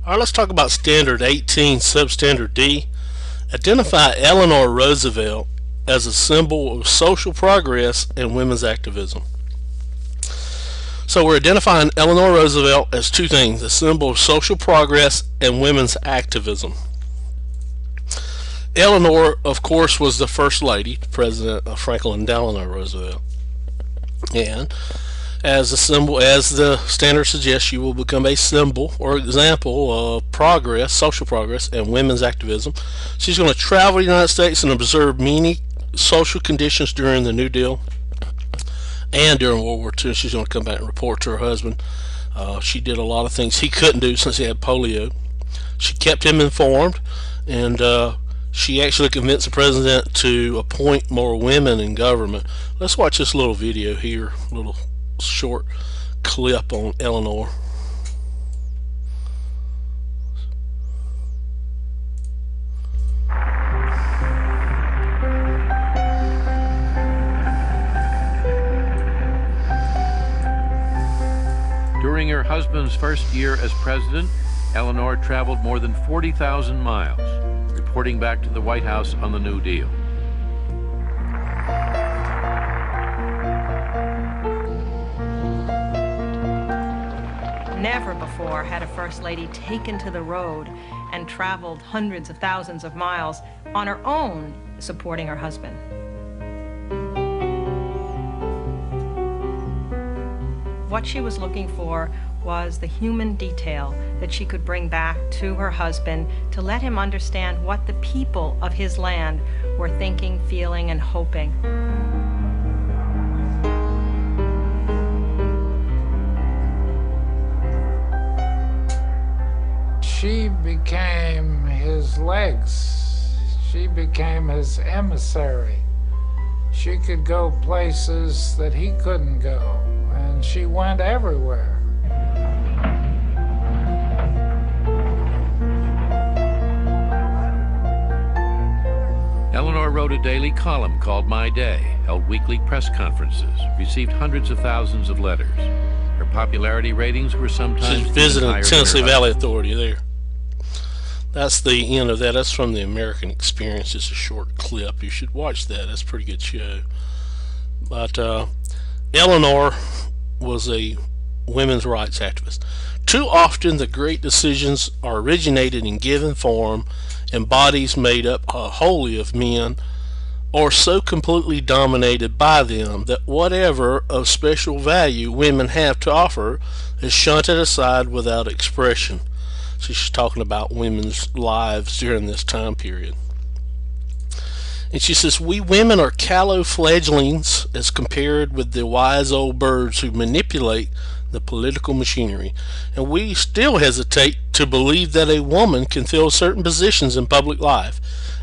Alright, let's talk about Standard 18, Substandard D. Identify Eleanor Roosevelt as a symbol of social progress and women's activism. So we're identifying Eleanor Roosevelt as two things: a symbol of social progress and women's activism. Eleanor, of course, was the First Lady, President Franklin Delano Roosevelt. And as a symbol, as the standard suggests, she will become a symbol or example of progress, social progress, and women's activism. She's going to travel the United States and observe many social conditions during the New Deal and during World War II. She's going to come back and report to her husband. She did a lot of things he couldn't do since he had polio. She kept him informed, and she actually convinced the president to appoint more women in government. Let's watch this little video here, a little short clip on Eleanor. During her husband's first year as president, Eleanor traveled more than 40,000 miles, reporting back to the White House on the New Deal. Never before had a First Lady taken to the road and traveled hundreds of thousands of miles on her own, supporting her husband. What she was looking for was the human detail that she could bring back to her husband to let him understand what the people of his land were thinking, feeling, and hoping. She became his legs. She became his emissary. She could go places that he couldn't go, and she went everywhere. Eleanor wrote a daily column called My Day, held weekly press conferences, received hundreds of thousands of letters. Her popularity ratings were sometimes She's visiting higher Tennessee than her Valley Authority there. That's the end of that. That's from the American Experience. It's a short clip. You should watch that. That's a pretty good show. But Eleanor was a women's rights activist. Too often the great decisions are originated in given form in bodies made up wholly of men, or so completely dominated by them that whatever of special value women have to offer is shunted aside without expression. So she's talking about women's lives during this time period. And she says, we women are callow fledglings as compared with the wise old birds who manipulate the political machinery, and we still hesitate to believe that a woman can fill certain positions in public life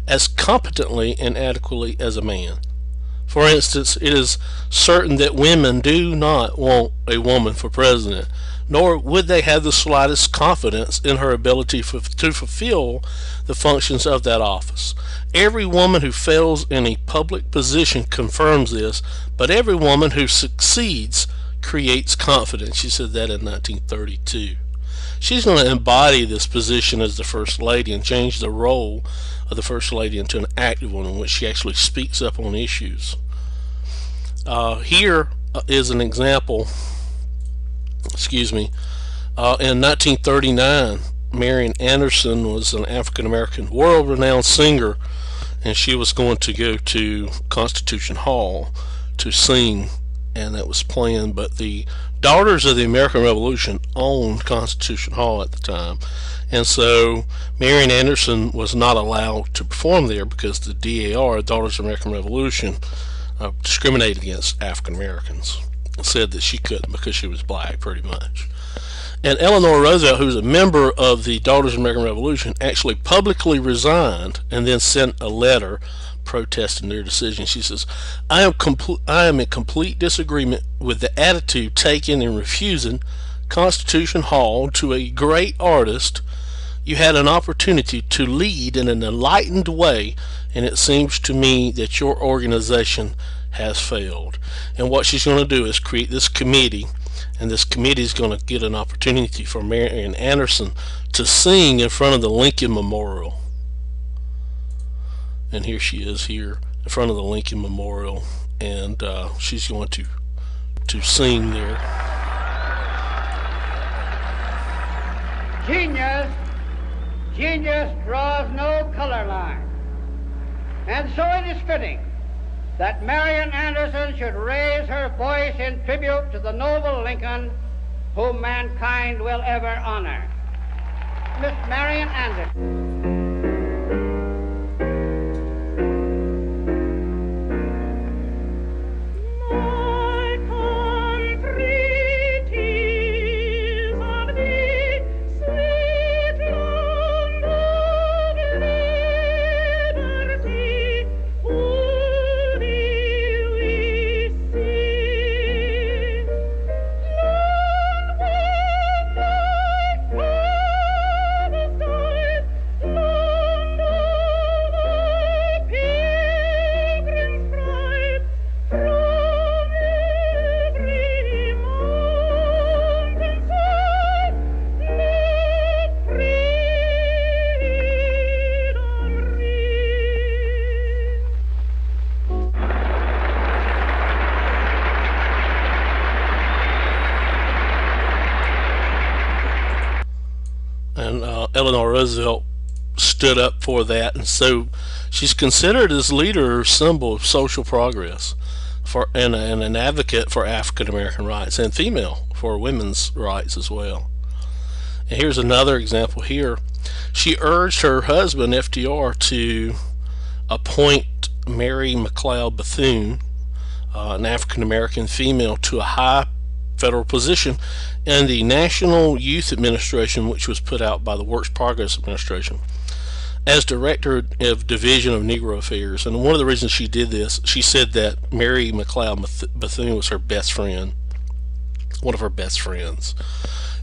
as competently and adequately as a man. For instance, it is certain that women do not want a woman for president, nor would they have the slightest confidence in her ability to fulfill the functions of that office. Every woman who fails in a public position confirms this, but every woman who succeeds creates confidence. She said that in 1932. She's going to embody this position as the First Lady and change the role of the First Lady into an active one in which she actually speaks up on issues. Here is an example. In 1939, Marian was an African-American world-renowned singer, and she was going to go to Constitution Hall to sing, and that was planned, but the Daughters of the American Revolution owned Constitution Hall at the time, and so Marian Anderson was not allowed to perform there because the DAR, Daughters of the American Revolution, discriminated against African Americans. Said that she couldn't because she was black, pretty much. And Eleanor Roosevelt, who was a member of the Daughters of the American Revolution, actually publicly resigned and then sent a letter protesting their decision. She says, I am in complete disagreement with the attitude taken in refusing Constitution Hall to a great artist. You had an opportunity to lead in an enlightened way, and it seems to me that your organization has failed. And what she's going to do is create this committee, and this committee is going to get an opportunity for Marian Anderson to sing in front of the Lincoln Memorial. And here she is here in front of the Lincoln Memorial, and she's going to sing there. Genius draws no color line. And so it is fitting that Marian Anderson should raise her voice in tribute to the noble Lincoln whom mankind will ever honor. Miss Marian Anderson. And Eleanor Roosevelt stood up for that, and so she's considered as leader, symbol of social progress, and an advocate for African American rights, and female for women's rights as well. And here's another example here. She urged her husband FDR to appoint Mary McLeod Bethune, an African American female, to a high federal position in the National Youth Administration, which was put out by the Works Progress Administration, as Director of Division of Negro Affairs. And one of the reasons she did this, she said that Mary McLeod Bethune was her best friend, one of her best friends.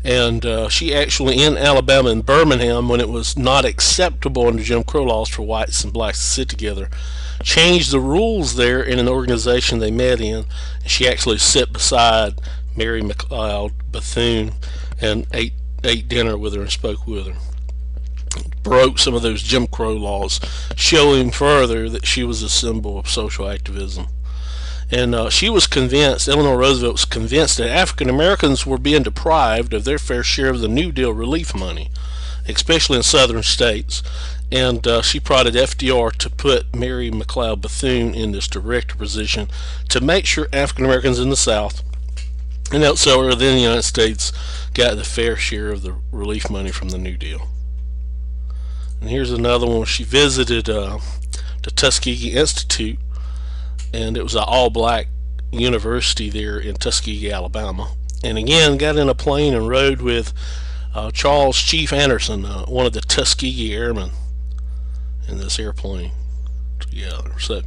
And she actually, in Alabama, in Birmingham, when it was not acceptable under Jim Crow laws for whites and blacks to sit together, changed the rules there in an organization they met in. And she actually sat beside Mary McLeod Bethune and ate dinner with her and spoke with her. Broke some of those Jim Crow laws, showing further that she was a symbol of social activism. And she was convinced, Eleanor Roosevelt was convinced, that African Americans were being deprived of their fair share of the New Deal relief money, especially in southern states. And she prodded FDR to put Mary McLeod Bethune in this director position to make sure African Americans in the South and elsewhere within the United States got the fair share of the relief money from the New Deal. And here's another one. She visited the Tuskegee Institute, and it was an all-black university there in Tuskegee, Alabama. And again, got in a plane and rode with Charles Chief Anderson, one of the Tuskegee Airmen, in this airplane together. So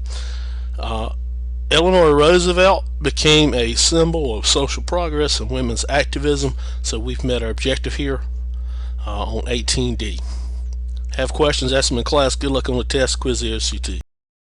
Eleanor Roosevelt became a symbol of social progress and women's activism. So we've met our objective here on 18D. Have questions, ask them in class. Good luck on the test, quiz, the EOCT.